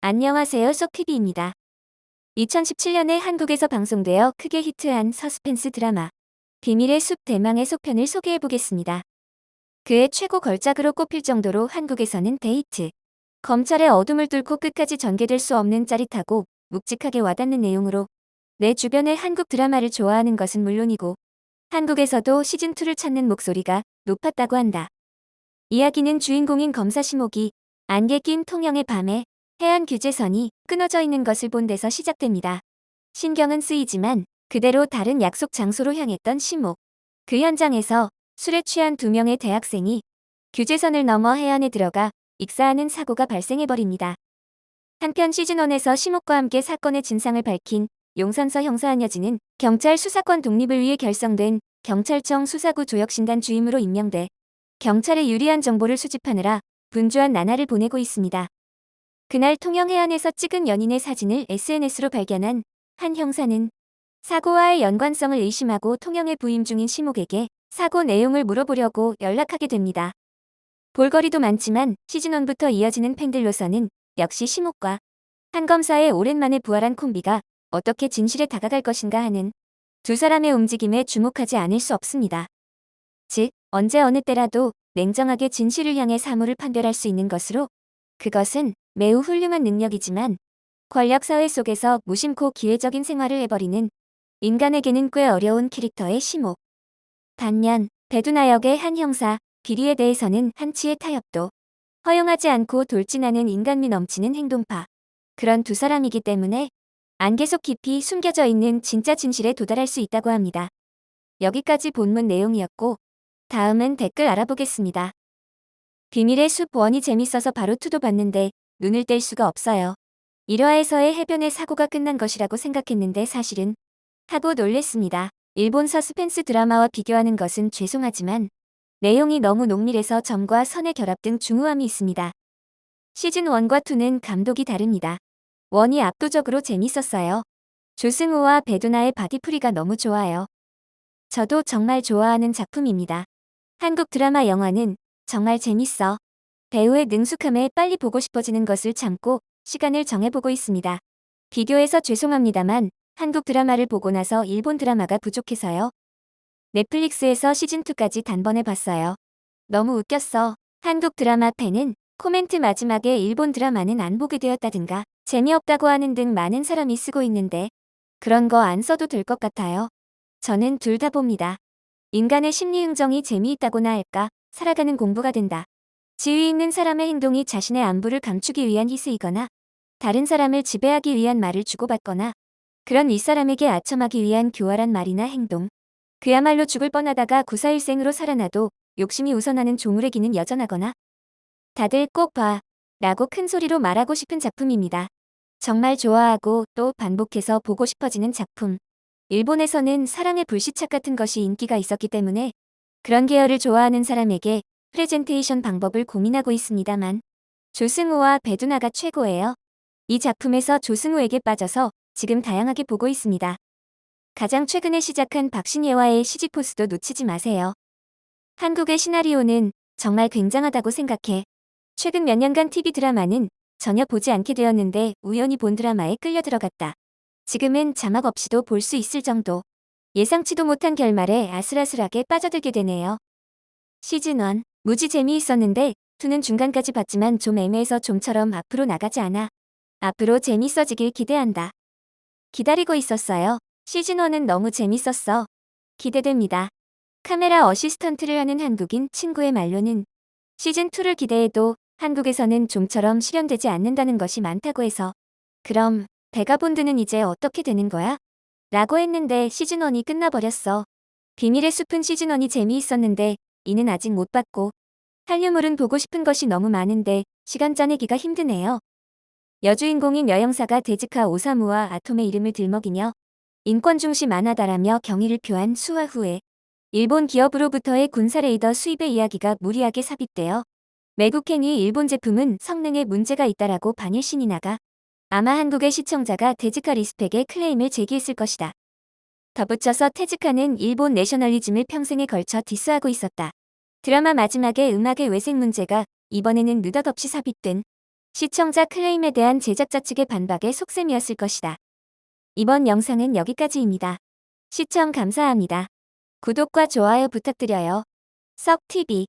안녕하세요, 소피비입니다. 2017년에 한국에서 방송되어 크게 히트한 서스펜스 드라마 비밀의 숲 대망의 속편을 소개해보겠습니다. 그의 최고 걸작으로 꼽힐 정도로 한국에서는 데이트, 검찰의 어둠을 뚫고 끝까지 전개될 수 없는 짜릿하고 묵직하게 와닿는 내용으로 내 주변의 한국 드라마를 좋아하는 것은 물론이고 한국에서도 시즌2를 찾는 목소리가 높았다고 한다. 이야기는 주인공인 검사 심옥이 안개 낀 통영의 밤에 해안 규제선이 끊어져 있는 것을 본 데서 시작됩니다. 신경은 쓰이지만 그대로 다른 약속 장소로 향했던 심옥. 그 현장에서 술에 취한 두 명의 대학생이 규제선을 넘어 해안에 들어가 익사하는 사고가 발생해버립니다. 한편 시즌1에서 심옥과 함께 사건의 진상을 밝힌 용선서 형사 한여진은 경찰 수사권 독립을 위해 결성된 경찰청 수사구 조혁신단 주임으로 임명돼 경찰에 유리한 정보를 수집하느라 분주한 나날을 보내고 있습니다. 그날 통영 해안에서 찍은 연인의 사진을 SNS로 발견한 한 형사는 사고와의 연관성을 의심하고 통영에 부임 중인 심옥에게 사고 내용을 물어보려고 연락하게 됩니다. 볼거리도 많지만 시즌1부터 이어지는 팬들로서는 역시 심옥과 한 검사의 오랜만에 부활한 콤비가 어떻게 진실에 다가갈 것인가 하는 두 사람의 움직임에 주목하지 않을 수 없습니다. 즉, 언제 어느 때라도 냉정하게 진실을 향해 사물을 판별할 수 있는 것으로 그것은 매우 훌륭한 능력이지만 권력사회 속에서 무심코 기회적인 생활을 해버리는 인간에게는 꽤 어려운 캐릭터의 심옥. 반면 배두나 역의 한 형사 비리에 대해서는 한치의 타협도 허용하지 않고 돌진하는 인간미 넘치는 행동파. 그런 두 사람이기 때문에 안개 속 깊이 숨겨져 있는 진짜 진실에 도달할 수 있다고 합니다. 여기까지 본문 내용이었고 다음은 댓글 알아보겠습니다. 비밀의 숲 1이 재밌어서 바로 2도 봤는데 눈을 뗄 수가 없어요. 1화에서의 해변의 사고가 끝난 것이라고 생각했는데 사실은 하고 놀랬습니다. 일본 서스펜스 드라마와 비교하는 것은 죄송하지만 내용이 너무 농밀해서 점과 선의 결합 등 중후함이 있습니다. 시즌 1과 2는 감독이 다릅니다. 1이 압도적으로 재밌었어요. 조승우와 배두나의 바디풀이가 너무 좋아요. 저도 정말 좋아하는 작품입니다. 한국 드라마 영화는 정말 재밌어. 배우의 능숙함에 빨리 보고 싶어지는 것을 참고 시간을 정해보고 있습니다. 비교해서 죄송합니다만 한국 드라마를 보고 나서 일본 드라마가 부족해서요. 넷플릭스에서 시즌2까지 단번에 봤어요. 너무 웃겼어. 한국 드라마 팬은 코멘트 마지막에 일본 드라마는 안 보게 되었다든가 재미없다고 하는 등 많은 사람이 쓰고 있는데 그런 거 안 써도 될 것 같아요. 저는 둘 다 봅니다. 인간의 심리응정이 재미있다고나 할까 살아가는 공부가 된다. 지위 있는 사람의 행동이 자신의 안부를 감추기 위한 희생이거나 다른 사람을 지배하기 위한 말을 주고받거나 그런 윗사람에게 아첨하기 위한 교활한 말이나 행동. 그야말로 죽을 뻔하다가 구사일생으로 살아나도 욕심이 우선하는 조물의 기는 여전하거나 다들 꼭 봐 라고 큰 소리로 말하고 싶은 작품입니다. 정말 좋아하고 또 반복해서 보고 싶어지는 작품. 일본에서는 사랑의 불시착 같은 것이 인기가 있었기 때문에 그런 계열을 좋아하는 사람에게 프레젠테이션 방법을 고민하고 있습니다만 조승우와 배두나가 최고예요. 이 작품에서 조승우에게 빠져서 지금 다양하게 보고 있습니다. 가장 최근에 시작한 박신예와의 시지포스도 놓치지 마세요. 한국의 시나리오는 정말 굉장하다고 생각해. 최근 몇 년간 TV 드라마는 전혀 보지 않게 되었는데 우연히 본 드라마에 끌려 들어갔다. 지금은 자막 없이도 볼 수 있을 정도. 예상치도 못한 결말에 아슬아슬하게 빠져들게 되네요. 시즌1 무지 재미있었는데 2는 중간까지 봤지만 좀 애매해서 좀처럼 앞으로 나가지 않아. 앞으로 재밌어지길 기대한다. 기다리고 있었어요. 시즌1은 너무 재밌었어. 기대됩니다. 카메라 어시스턴트를 하는 한국인 친구의 말로는 시즌2를 기대해도 한국에서는 좀처럼 실현되지 않는다는 것이 많다고 해서 그럼 베가본드는 이제 어떻게 되는 거야? 라고 했는데 시즌1이 끝나버렸어. 비밀의 숲은 시즌1이 재미있었는데 이는 아직 못 봤고 한류물은 보고 싶은 것이 너무 많은데 시간 짜내기가 힘드네요. 여주인공인 여영사가 데즈카 오사무와 아톰의 이름을 들먹이며 인권 중시 만화다라며 경의를 표한 수화 후에 일본 기업으로부터의 군사 레이더 수입의 이야기가 무리하게 삽입되어 매국행위 일본 제품은 성능에 문제가 있다라고 반일 신이 나가 아마 한국의 시청자가 데즈카 리스펙의 클레임을 제기했을 것이다. 덧붙여서 테즈카는 일본 내셔널리즘을 평생에 걸쳐 디스하고 있었다. 드라마 마지막에 음악의 외색 문제가 이번에는 느닷없이 삽입된 시청자 클레임에 대한 제작자 측의 반박에 속셈이었을 것이다. 이번 영상은 여기까지입니다. 시청 감사합니다. 구독과 좋아요 부탁드려요. 썩TV